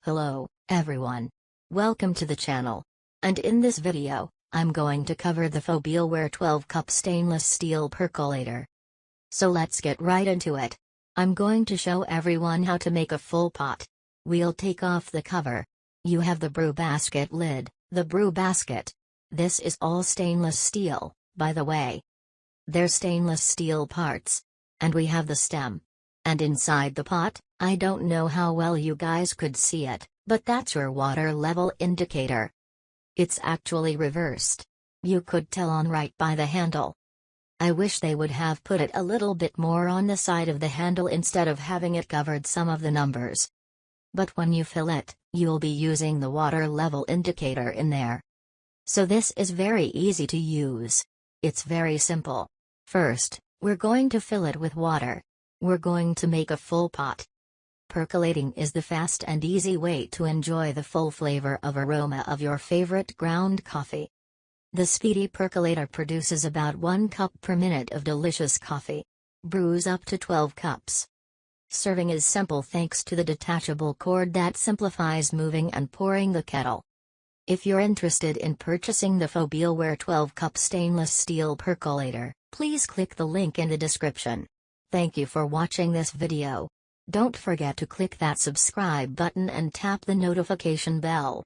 Hello, everyone. Welcome to the channel. And in this video, I'm going to cover the Farberware 12-cup stainless steel percolator. So let's get right into it. I'm going to show everyone how to make a full pot. We'll take off the cover. You have the brew basket lid, the brew basket. This is all stainless steel, by the way. They're stainless steel parts. And we have the stem. And inside the pot, I don't know how well you guys could see it, but that's your water level indicator. It's actually reversed. You could tell on right by the handle. I wish they would have put it a little bit more on the side of the handle instead of having it covered some of the numbers. But when you fill it, you'll be using the water level indicator in there. So this is very easy to use. It's very simple. First, we're going to fill it with water. We're going to make a full pot. Percolating is the fast and easy way to enjoy the full flavor of aroma of your favorite ground coffee. The speedy percolator produces about 1 cup per minute of delicious coffee. Brews up to 12 cups. Serving is simple thanks to the detachable cord that simplifies moving and pouring the kettle. If you're interested in purchasing the Farberware 12-cup stainless steel percolator, please click the link in the description. Thank you for watching this video. Don't forget to click that subscribe button and tap the notification bell.